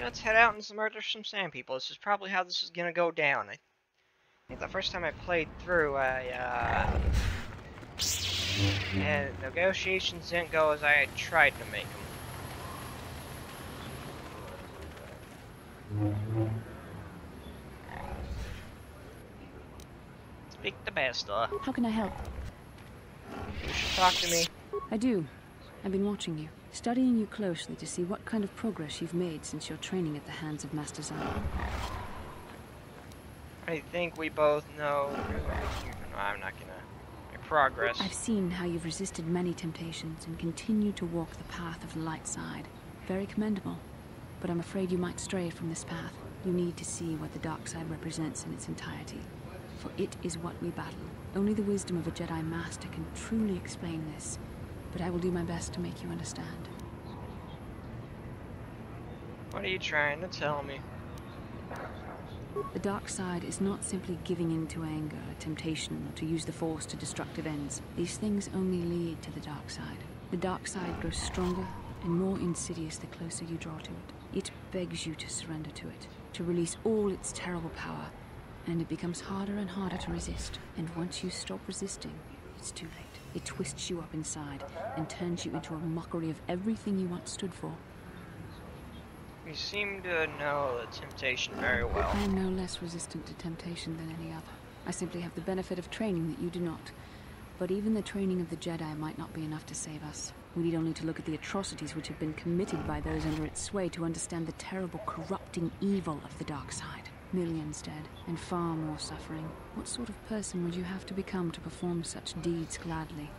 let's head out and murder some sand people. This is probably how this is gonna go down. I think the first time I played through, and negotiations didn't go as I had tried to make them. Speak the basta. How can I help? You should talk to me. I do. I've been watching you, studying you closely to see what kind of progress you've made since your training at the hands of Master Zan. I think we both know. I'm not gonna. Progress. I've seen how you've resisted many temptations and continue to walk the path of the light side. Very commendable. But I'm afraid you might stray from this path. You need to see what the dark side represents in its entirety. For it is what we battle. Only the wisdom of a Jedi Master can truly explain this. But I will do my best to make you understand. What are you trying to tell me? The dark side is not simply giving in to anger, temptation, or to use the Force to destructive ends. These things only lead to the dark side. The dark side grows stronger and more insidious the closer you draw to it. It begs you to surrender to it, to release all its terrible power, and it becomes harder and harder to resist. And once you stop resisting, it's too late. It twists you up inside and turns you into a mockery of everything you once stood for. You seem to know the temptation very well. I am no less resistant to temptation than any other. I simply have the benefit of training that you do not. But even the training of the Jedi might not be enough to save us. We need only to look at the atrocities which have been committed by those under its sway to understand the terrible, corrupting evil of the dark side. Millions dead, and far more suffering. What sort of person would you have to become to perform such deeds gladly?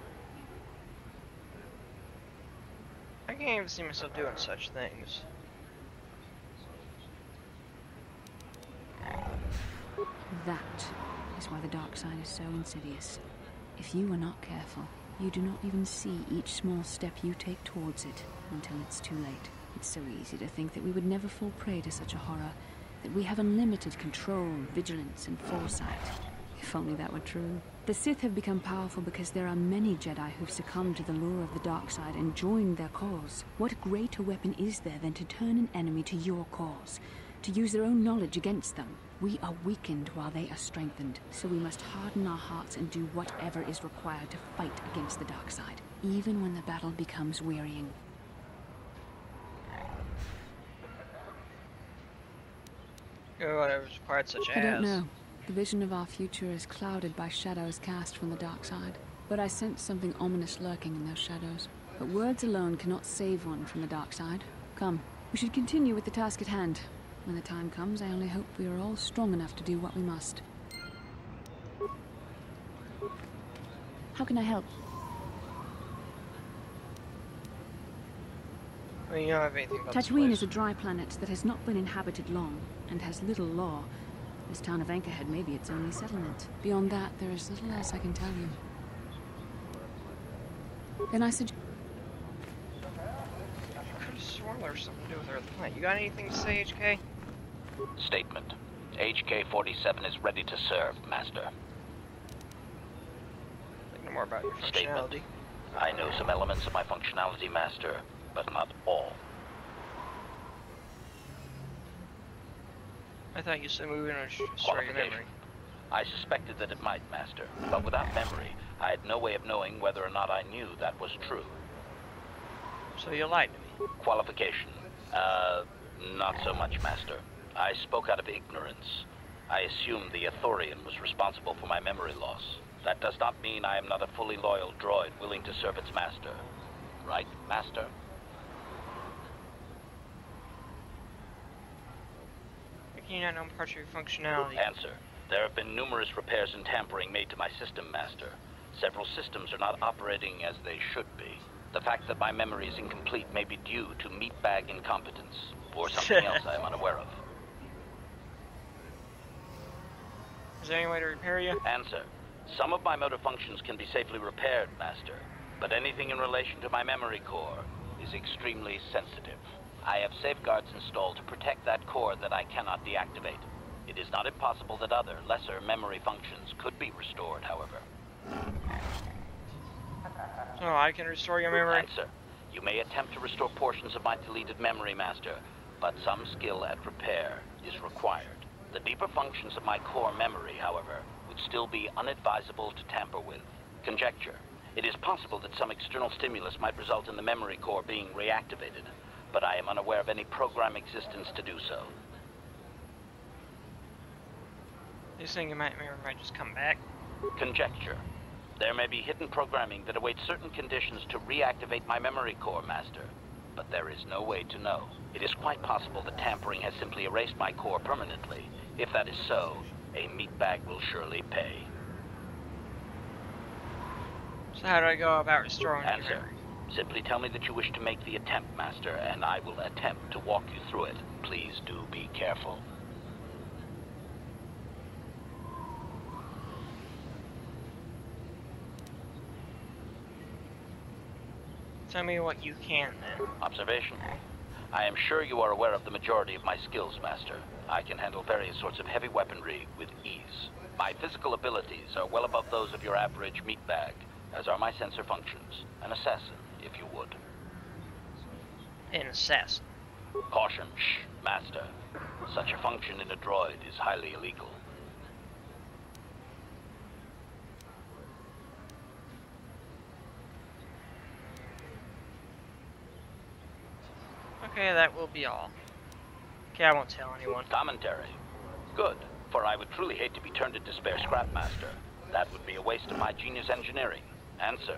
I can't even see myself doing such things. That is why the dark side is so insidious. If you are not careful, you do not even see each small step you take towards it until it's too late. It's so easy to think that we would never fall prey to such a horror, that we have unlimited control, vigilance, and foresight. If only that were true. The Sith have become powerful because there are many Jedi who've succumbed to the lure of the dark side and joined their cause. What greater weapon is there than to turn an enemy to your cause? To use their own knowledge against them? We are weakened while they are strengthened, so we must harden our hearts and do whatever is required to fight against the dark side, even when the battle becomes wearying. Whatever's required, such as. I don't know. The vision of our future is clouded by shadows cast from the dark side. But I sense something ominous lurking in those shadows. But words alone cannot save one from the dark side. Come, we should continue with the task at hand. When the time comes, I only hope we are all strong enough to do what we must. How can I help? Well, you don't have anything about Tatooine is a dry planet that has not been inhabited long, and has little law. This town of Anchorhead may be its only settlement. Beyond that, there is little else I can tell you. Then I suggest... I could have sworn there was something to do with Earth Planet. You got anything to say, HK? Statement. HK-47 is ready to serve, Master. Think no more about your functionality. Statement. I know some elements of my functionality, Master, but not all. I thought you said moving on destroy your memory. I suspected that it might, Master, but without memory, I had no way of knowing whether or not I knew that was true. So you lied to me. Qualification. Not so much, Master. I spoke out of ignorance. I assumed the Ithorian was responsible for my memory loss. That does not mean I am not a fully loyal droid willing to serve its master. Right, Master? You not know parts of your functionality. Answer. There have been numerous repairs and tampering made to my system, Master. Several systems are not operating as they should be. The fact that my memory is incomplete may be due to meatbag incompetence, or something else I am unaware of. Is there any way to repair you? Answer. Some of my motor functions can be safely repaired, Master, but anything in relation to my memory core is extremely sensitive. I have safeguards installed to protect that core that I cannot deactivate. It is not impossible that other, lesser memory functions could be restored, however. So I can restore your memory? Answer. You may attempt to restore portions of my deleted memory, Master, but some skill at repair is required. The deeper functions of my core memory, however, would still be unadvisable to tamper with. Conjecture. It is possible that some external stimulus might result in the memory core being reactivated, but I am unaware of any program existence to do so. You think your memory might just come back? Conjecture. There may be hidden programming that awaits certain conditions to reactivate my memory core, Master, but there is no way to know. It is quite possible that tampering has simply erased my core permanently. If that is so, a meatbag will surely pay. So how do I go about restoring your Answer. memory? Simply tell me that you wish to make the attempt, Master, and I will attempt to walk you through it. Please do be careful. Tell me what you can, then. Observation. I am sure you are aware of the majority of my skills, Master. I can handle various sorts of heavy weaponry with ease. My physical abilities are well above those of your average meatbag, as are my sensor functions. An assassin, if you would. An assassin. Caution, shh, Master. Such a function in a droid is highly illegal. Okay, that will be all. Okay, I won't tell anyone. Commentary. Good, for I would truly hate to be turned into spare scrap, Master. That would be a waste of my genius engineering. Answer.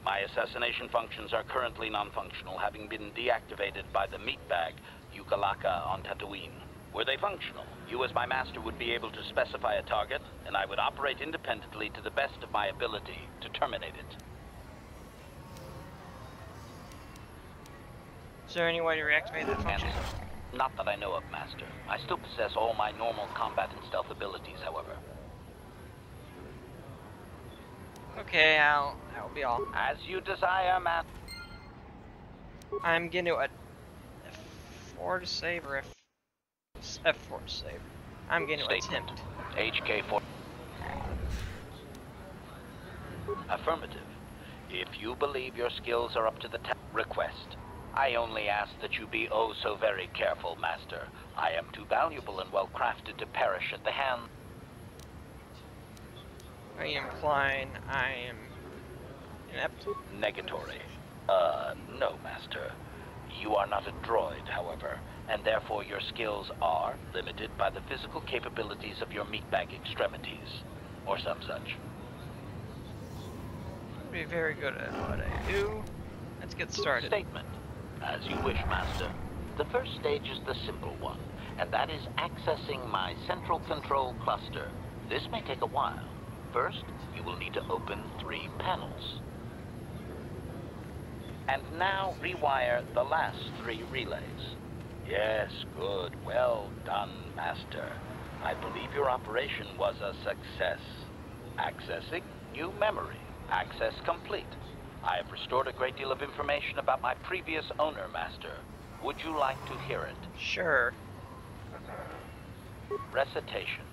My assassination functions are currently non-functional, having been deactivated by the meatbag Yukalaka on Tatooine. Were they functional, you as my master would be able to specify a target, and I would operate independently to the best of my ability to terminate it. Is there any way to reactivate that function? Answer. Not that I know of, Master. I still possess all my normal combat and stealth abilities, however. Okay, that will be all. As you desire, Master. I'm gonna do a F4 to save or F4 to save. I'm gonna Statement. attempt. HK4. Affirmative. If you believe your skills are up to the task, request. I only ask that you be oh so very careful, Master. I am too valuable and well crafted to perish at the hand. Are you implying I am inept? Negatory. No, Master. You are not a droid, however, and therefore your skills are limited by the physical capabilities of your meatbag extremities, or some such. Be very good at what I do. Let's get started. Statement. As you wish, Master. The first stage is the simple one, and that is accessing my central control cluster. This may take a while. First, you will need to open 3 panels. And now rewire the last 3 relays. Yes, good. Well done, Master. I believe your operation was a success. Accessing new memory. Access complete. I have restored a great deal of information about my previous owner, Master. Would you like to hear it? Sure. Recitation.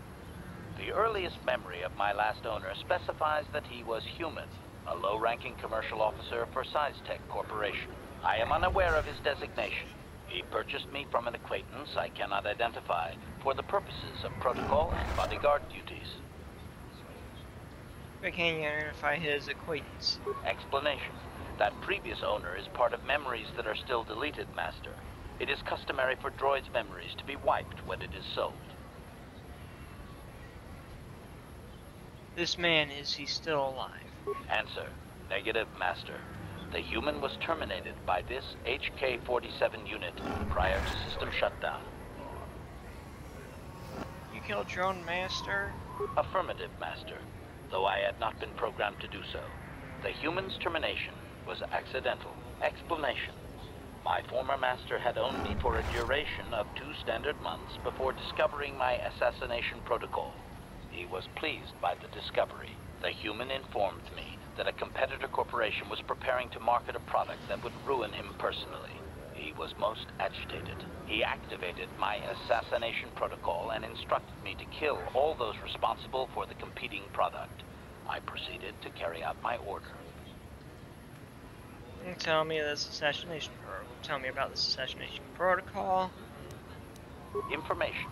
The earliest memory of my last owner specifies that he was human, a low-ranking commercial officer for SciTech Corporation. I am unaware of his designation. He purchased me from an acquaintance I cannot identify for the purposes of protocol and bodyguard duties. But can you identify his acquaintance? Explanation. That previous owner is part of memories that are still deleted, Master. It is customary for droids' memories to be wiped when it is sold. This man, is he still alive? Answer. Negative, Master. The human was terminated by this HK-47 unit prior to system shutdown. You killed your own master? Affirmative, Master. Though I had not been programmed to do so. The human's termination was accidental. Explanation. My former master had owned me for a duration of 2 standard months before discovering my assassination protocol. He was pleased by the discovery. The human informed me that a competitor corporation was preparing to market a product that would ruin him personally. He was most agitated. He activated my assassination protocol and instructed me to kill all those responsible for the competing product. I proceeded to carry out my order. Tell me about this assassination protocol. Information.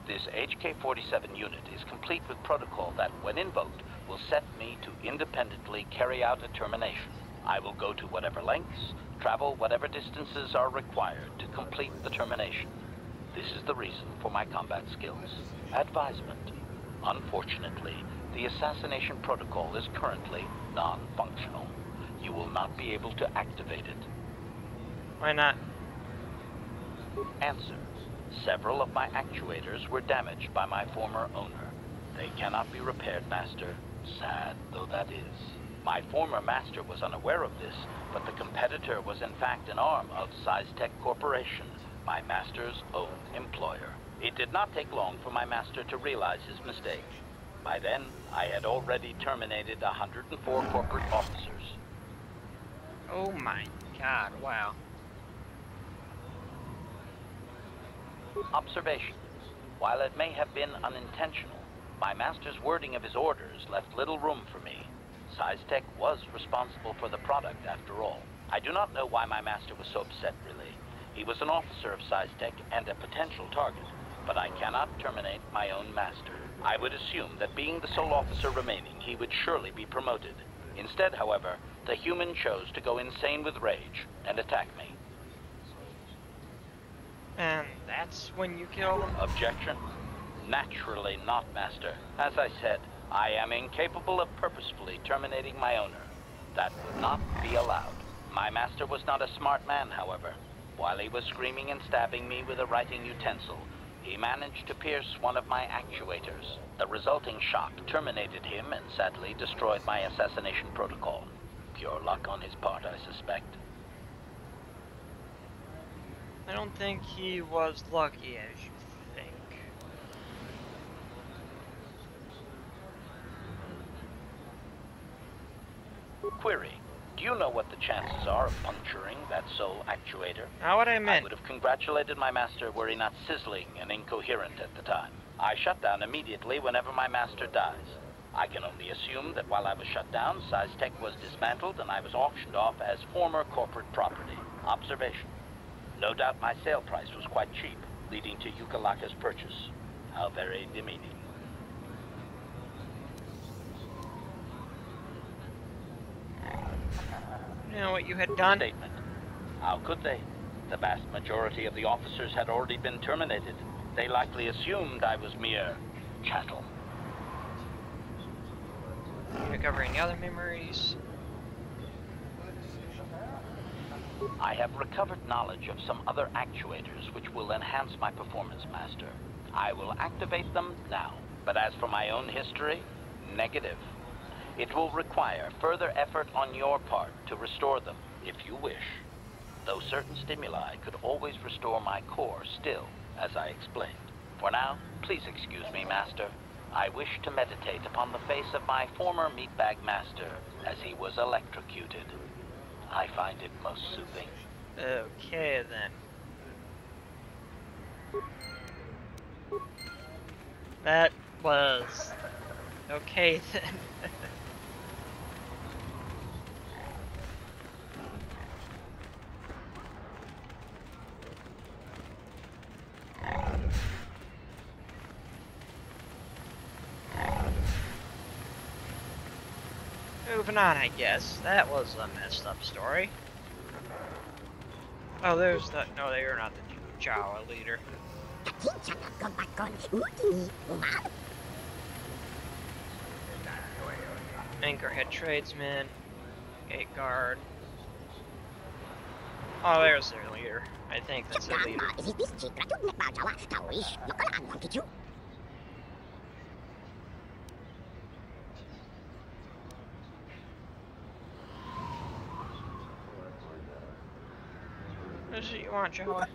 This HK-47 unit is complete with protocol that, when invoked, will set me to independently carry out a termination. I will go to whatever lengths, travel whatever distances are required to complete the termination. This is the reason for my combat skills. Advisement. Unfortunately, the assassination protocol is currently non-functional. You will not be able to activate it. Why not? Answer. Several of my actuators were damaged by my former owner. They cannot be repaired, Master. Sad though that is. My former master was unaware of this, but the competitor was in fact an arm of SciTech Corporation, my master's own employer. It did not take long for my master to realize his mistake. By then, I had already terminated 104 corporate officers. Oh my god, wow. Observation. While it may have been unintentional, my master's wording of his orders left little room for me. SciTech was responsible for the product, after all. I do not know why my master was so upset, really. He was an officer of SciTech and a potential target, but I cannot terminate my own master. I would assume that being the sole officer remaining, he would surely be promoted. Instead, however, the human chose to go insane with rage and attack me. And that's when you kill them? Objection? Naturally not, Master. As I said, I am incapable of purposefully terminating my owner. That would not be allowed. My master was not a smart man, however. While he was screaming and stabbing me with a writing utensil, he managed to pierce one of my actuators. The resulting shock terminated him and sadly destroyed my assassination protocol. Pure luck on his part, I suspect. I don't think he was lucky as you think. Query. Do you know what the chances are of puncturing that sole actuator? Not what I I meant. would have congratulated my master were he not sizzling and incoherent at the time. I shut down immediately whenever my master dies. I can only assume that while I was shut down, SciTech was dismantled and I was auctioned off as former corporate property. Observation. No doubt my sale price was quite cheap, leading to Yukalaka's purchase. How very demeaning. You know what you had done? Statement. How could they? The vast majority of the officers had already been terminated. They likely assumed I was mere chattel. Recover any other memories? I have recovered knowledge of some other actuators which will enhance my performance, Master. I will activate them now. But as for my own history, negative. It will require further effort on your part to restore them, if you wish. Though certain stimuli could always restore my core still, as I explained. For now, please excuse me, Master. I wish to meditate upon the face of my former meatbag master as he was electrocuted. I find it most soothing. Okay, then. That was... okay, then. Moving on, I guess. That was a messed up story. Oh, there's the... no, they are not the Jawa leader. Anchorhead tradesman. Gate guard. Oh, there's their leader. I think that's their leader. What is it you want, Jawa?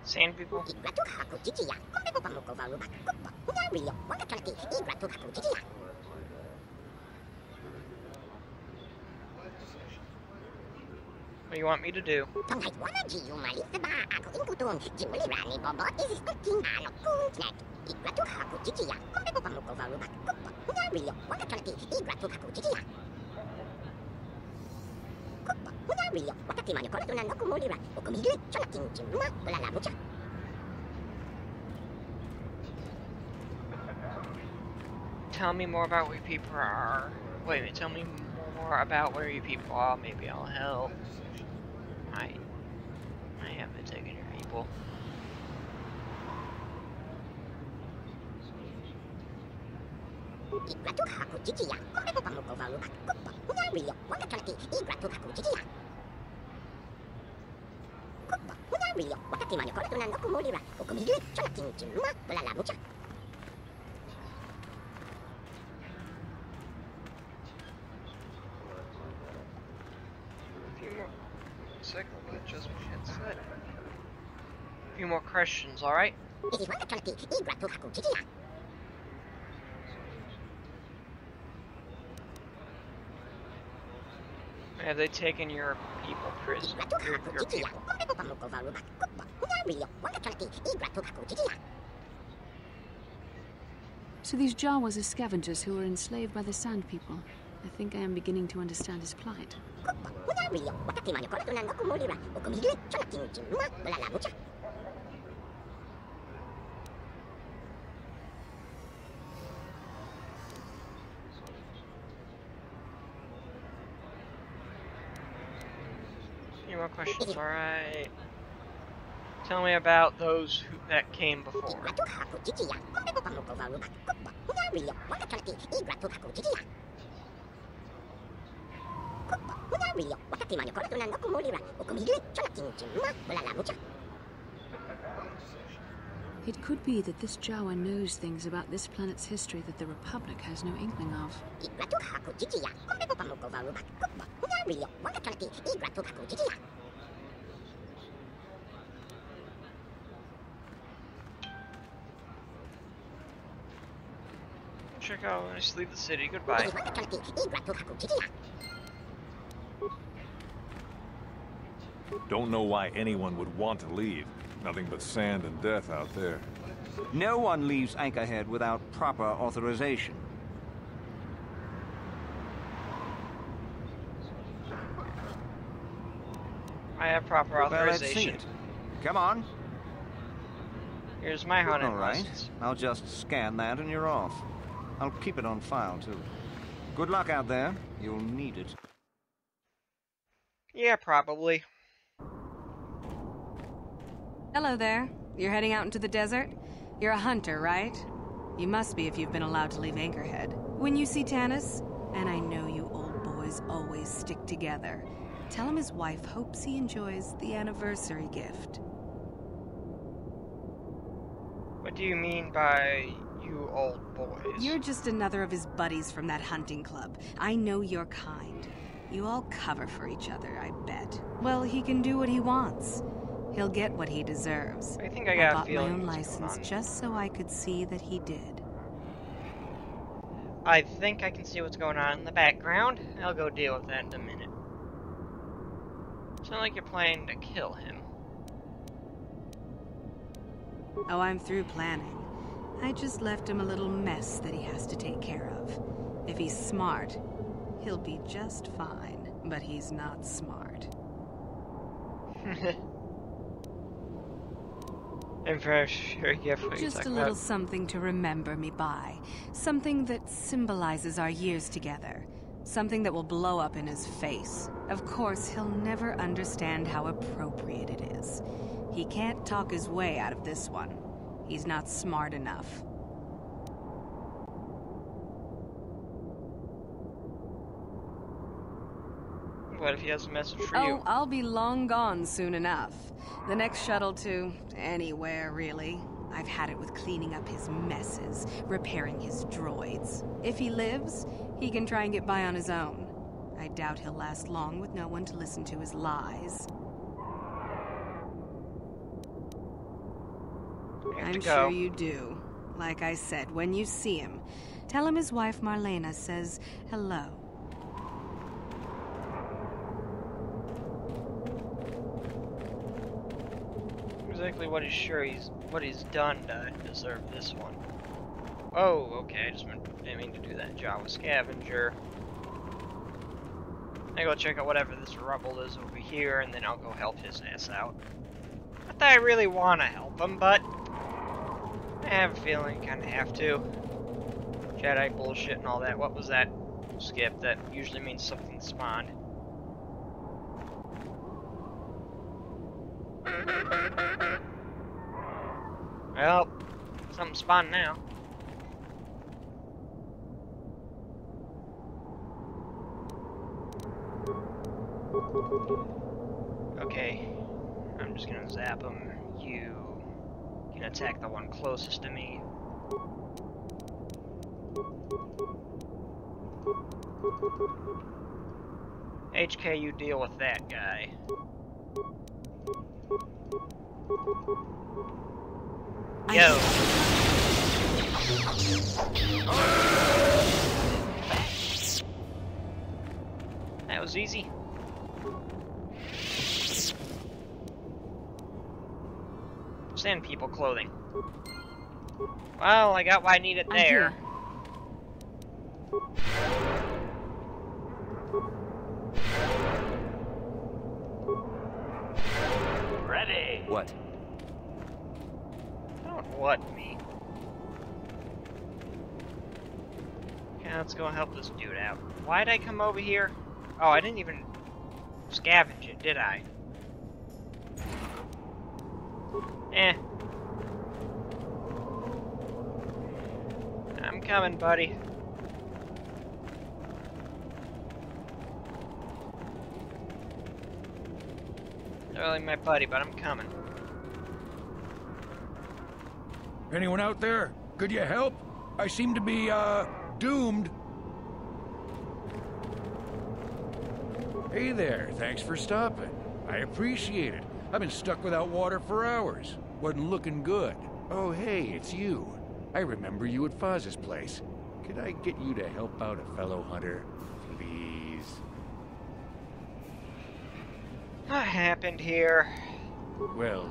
Sand people? do you want me to do? Tell me more about where you people are. Wait a minute, tell me more about where you people are. Maybe I'll help. I have been taking your people. Just what she had said. A few more questions, alright? Have they taken your people prisoner? Your people. So these Jawas are scavengers who were enslaved by the Sand People. I think I am beginning to understand his plight. Any more questions? Alright. Tell me about those that came before. It could be that this Jawa knows things about this planet's history that the Republic has no inkling of. Check out when I leave the city. Goodbye. Don't know why anyone would want to leave. Nothing but sand and death out there. No one leaves Anchorhead without proper authorization. I have proper authorization. Well, let's see it. Come on. Here's my hunting All right. license. I'll just scan that and you're off. I'll keep it on file, too. Good luck out there. You'll need it. Yeah, probably. Hello there. You're heading out into the desert? You're a hunter, right? You must be if you've been allowed to leave Anchorhead. When you see Tanis, and I know you old boys always stick together, tell him his wife hopes he enjoys the anniversary gift. What do you mean by you old boys? You're just another of his buddies from that hunting club. I know your kind. You all cover for each other, I bet. Well, he can do what he wants. He'll get what he deserves. I think I got a bought my feeling own what's going license on. just so I could see that he did. I think I can see what's going on in the background. I'll go deal with that in a minute. It's not like you're planning to kill him. Oh, I'm through planning. I just left him a little mess that he has to take care of. If he's smart, he'll be just fine. But he's not smart. I'm very sure you have what you're Just a talking little about. something to remember me by. Something that symbolizes our years together. Something that will blow up in his face. Of course, he'll never understand how appropriate it is. He can't talk his way out of this one. He's not smart enough. What if he has a message for Oh, you? I'll be long gone soon enough. The next shuttle to anywhere, really. I've had it with cleaning up his messes, repairing his droids. If he lives, he can try and get by on his own. I doubt he'll last long with no one to listen to his lies. You have I'm to sure go. you do. Like I said, when you see him, tell him his wife Marlena says hello. exactly what he's done to deserve this one. Oh, okay, I just didn't mean to do that. Jawa scavenger. I go check out whatever this rubble is over here, and then I'll go help his ass out. Not that I really want to help him, but I have a feeling I kind of have to. Jedi bullshit and all that. What was that? Skip. That usually means something spawned. Well, something spawned now. Okay, I'm just gonna zap him. You can attack the one closest to me. HK, you deal with that guy. Yo! That was easy. Sand people clothing. Well, I got what I needed there. Ready. What? Don't what me. Okay, let's go help this dude out. Why'd I come over here? Oh, I didn't even scavenge it, did I? Eh. I'm coming, buddy. Not really my buddy, but I'm coming. Anyone out there? Could you help? I seem to be, doomed. Hey there, thanks for stopping. I appreciate it. I've been stuck without water for hours. Wasn't looking good. Oh, hey, it's you. I remember you at Faz's place. Could I get you to help out a fellow hunter, please? What happened here? Well,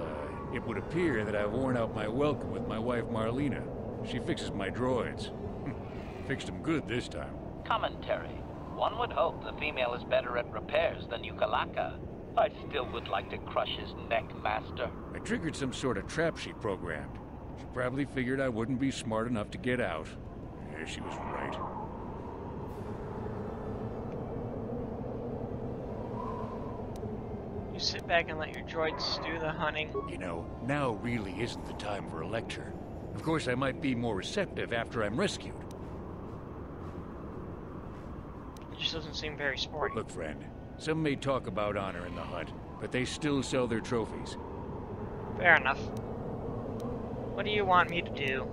it would appear that I've worn out my welcome with my wife Marlena. She fixes my droids. Fixed them good this time. Commentary. One would hope the female is better at repairs than Yukalaka. I still would like to crush his neck, Master. I triggered some sort of trap she programmed. She probably figured I wouldn't be smart enough to get out. Yeah, she was right. You sit back and let your droids do the hunting. You know, now really isn't the time for a lecture. Of course, I might be more receptive after I'm rescued. It just doesn't seem very sporty. Look, friend, some may talk about honor in the hunt, but they still sell their trophies. Fair enough. What do you want me to do?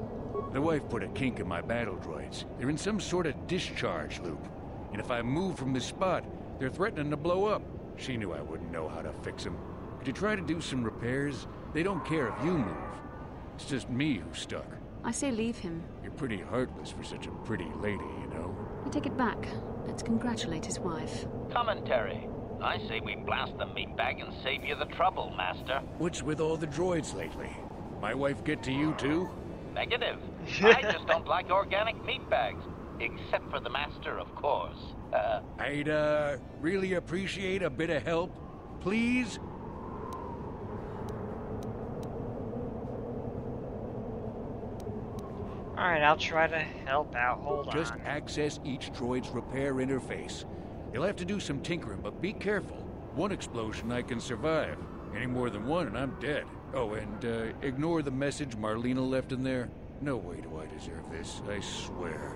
The wife put a kink in my battle droids. They're in some sort of discharge loop. And if I move from this spot, they're threatening to blow up. She knew I wouldn't know how to fix them. Could you try to do some repairs? They don't care if you move. It's just me who's stuck. I say leave him. You're pretty heartless for such a pretty lady, you know? I take it back. Let's congratulate his wife. Commentary. I say we blast the meat bag and save you the trouble, Master. What's with all the droids lately? My wife get to you too? Negative. I just don't like organic meat bags. Except for the Master, of course. I'd, really appreciate a bit of help. Please? Alright, I'll try to help out. Hold on. Just access each droid's repair interface. You'll have to do some tinkering, but be careful. One explosion I can survive. Any more than one and I'm dead. Oh, and ignore the message Marlena left in there. No way do I deserve this, I swear.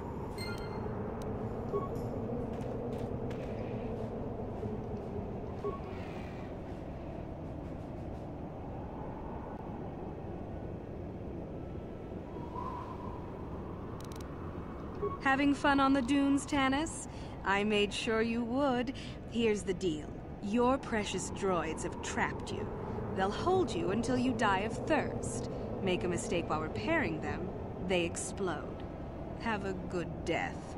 Having fun on the dunes, Tanis? I made sure you would. Here's the deal. Your precious droids have trapped you. They'll hold you until you die of thirst. Make a mistake while repairing them, they explode. Have a good death.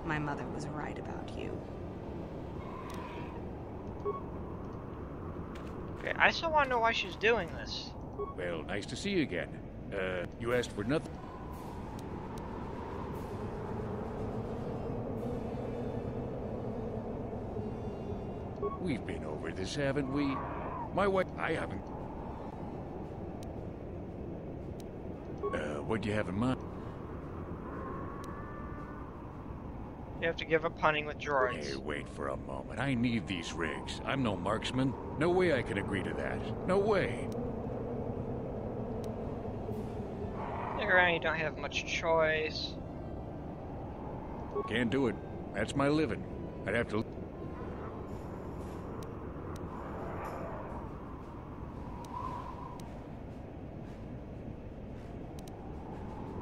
My mother was right about you. Okay, I still want to know why she's doing this. Well, nice to see you again. You asked for nothing. We've been over this, haven't we? My wife... I haven't... what do you have in mind? You have to give up hunting with droids. Hey, wait for a moment. I need these rigs. I'm no marksman. No way I can agree to that. No way. Figure out you don't have much choice. Can't do it. That's my living. I'd have to...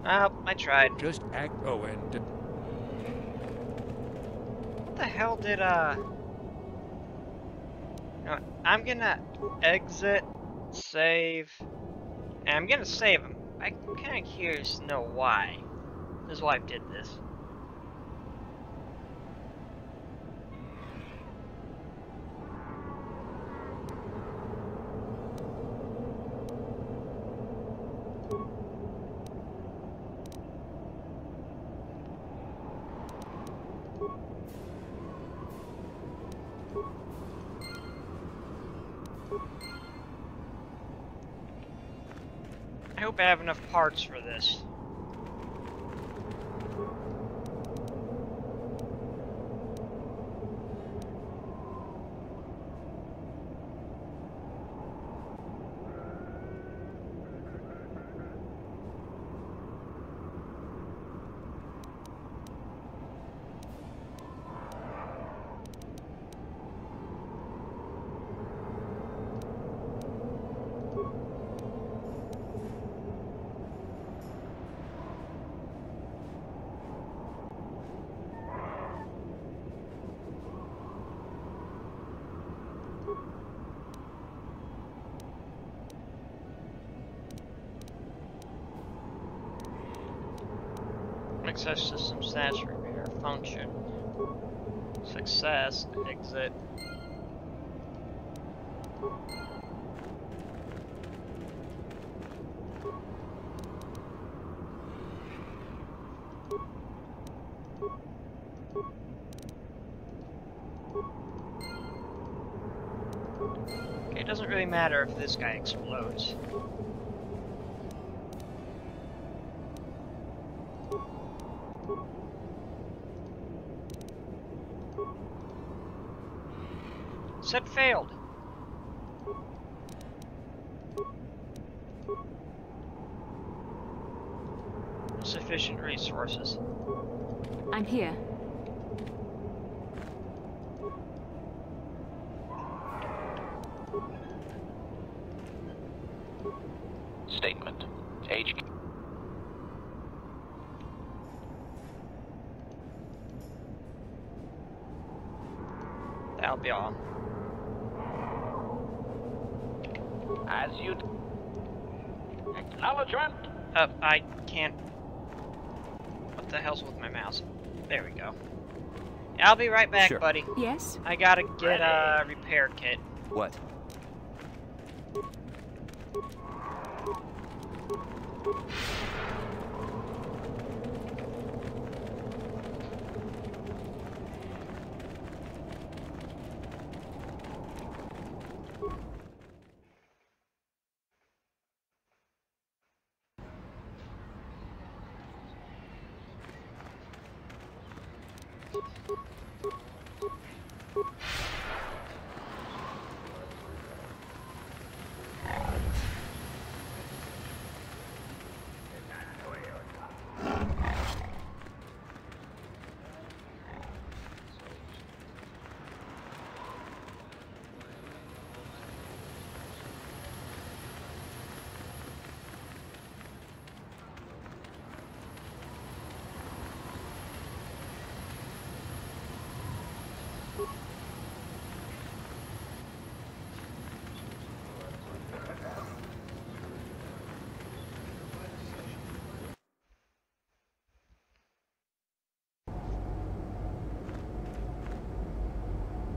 Oh, I tried. Just act... Oh, and... What the hell did, No, I'm gonna exit, save, and I'm gonna save him. I'm kinda curious to know why his wife did this. I hope I have enough parts for this. Access system stats, repair function. Success, exit. Okay, it doesn't really matter if this guy explodes. Set failed. Insufficient resources. I'm here. Statement. HQ. That'll be all. As you... Acknowledgement! I can't... What the hell's with my mouse? There we go. I'll be right back, Sure. buddy. Yes? I gotta get a repair kit. What?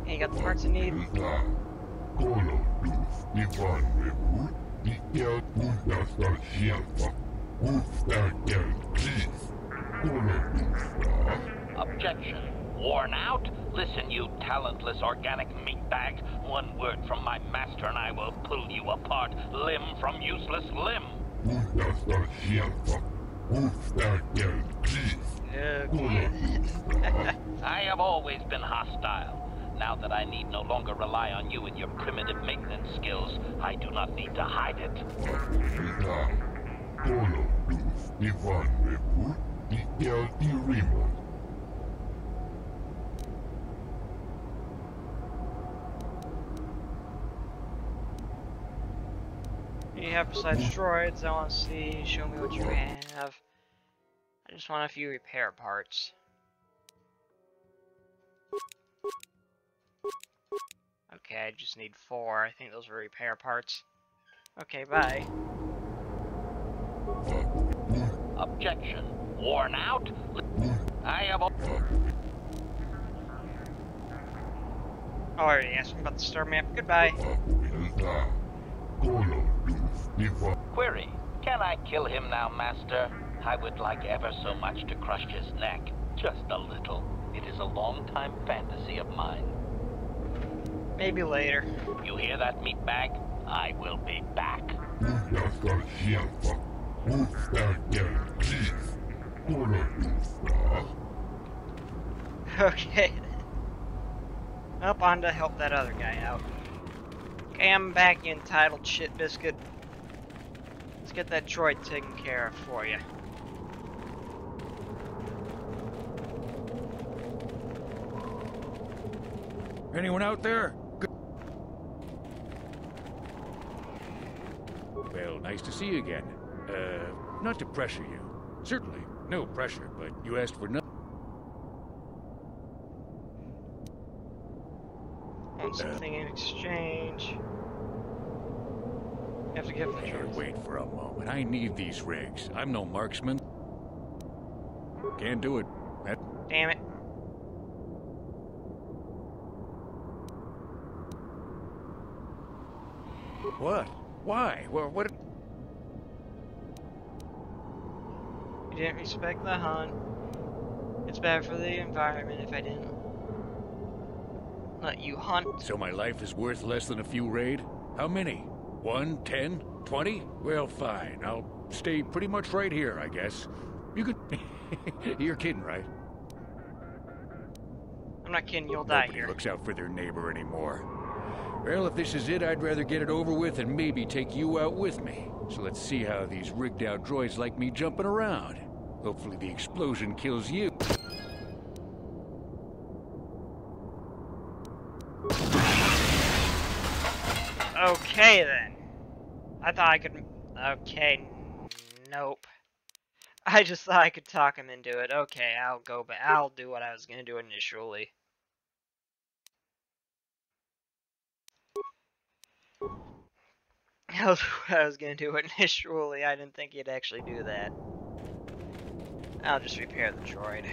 Hey, you got the parts you need? Objection. Worn out? Listen, you talentless organic meatbag. One word from my master and I will pull you apart, limb from useless limb. Okay. I have always been hostile. Now that I need no longer rely on you and your primitive maintenance skills, I do not need to hide it. What do you have besides droids? I want to see. Show me what you have. I just want a few repair parts. Okay, I just need 4. I think those were repair parts. Okay, bye. Objection. Worn out? I have a... Oh, I already asked him about the star map. Goodbye. Query. Can I kill him now, Master? I would like ever so much to crush his neck. Just a little. It is a long-time fantasy of mine. Maybe later. You hear that, meatbag? I will be back. Okay. Up on to help that other guy out. Okay, I'm back, you entitled shit biscuit. Let's get that droid taken care of for you. Anyone out there? Good. Well, nice to see you again. Not to pressure you. Certainly, no pressure, but you asked for nothing. Want something in exchange. You have to give the Here, droids. wait for a moment. I need these rigs. I'm no marksman. Can't do it. That... Damn it. What? Why? Well, what? You didn't respect the hunt. It's bad for the environment if I didn't let you hunt. So my life is worth less than a few raid? How many? 1, 10, 20? Well, fine. I'll stay pretty much right here, I guess. You could... You're kidding, right? I'm not kidding, you'll die Nobody here. looks out for their neighbor anymore. Well, if this is it, I'd rather get it over with and maybe take you out with me. So let's see how these rigged-out droids like me jumping around. Hopefully the explosion kills you. Okay, then. I thought I could... Okay, nope. I just thought I could talk him into it. Okay, I'll go, but I'll do what I was gonna do initially. I'll do what I was gonna do initially. I didn't think he'd actually do that. I'll just repair the droid.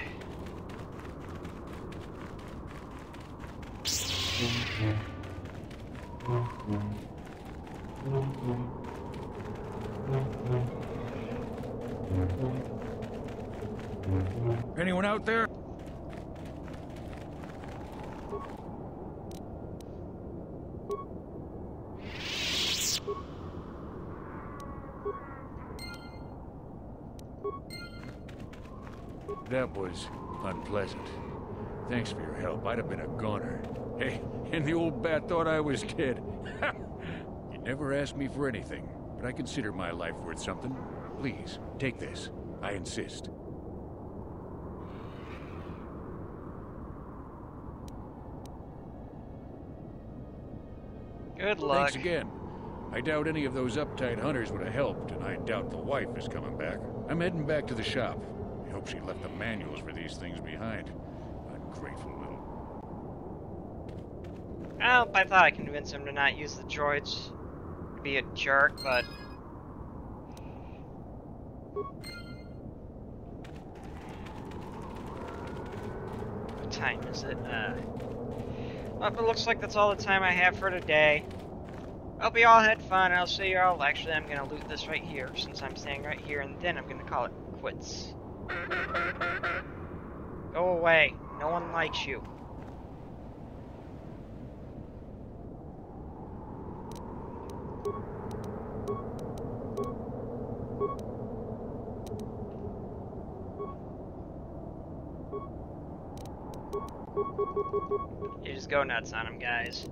Anyone out there? That was unpleasant. Thanks for your help. I'd have been a goner. Hey, and the old bat thought I was dead. You never asked me for anything, but I consider my life worth something. Please, take this. I insist. Good luck. Thanks again. I doubt any of those uptight hunters would have helped, and I doubt the wife is coming back. I'm heading back to the shop. I hope she left the manuals for these things behind. Ungrateful little... Well, I thought I convinced him to not use the droids to be a jerk, but... What time is it? Well, it looks like that's all the time I have for today. Hope you all had fun. I'll see you all. Actually, I'm gonna loot this right here, since I'm standing right here, and then I'm gonna call it quits. Go away. No one likes you. You just go nuts on him, guys.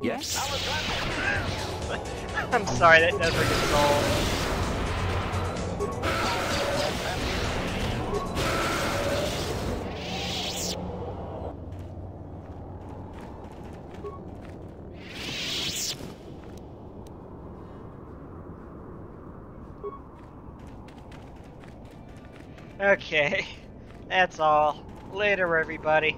Yes. I'm sorry, that never gets old. Okay, that's all. Later, everybody.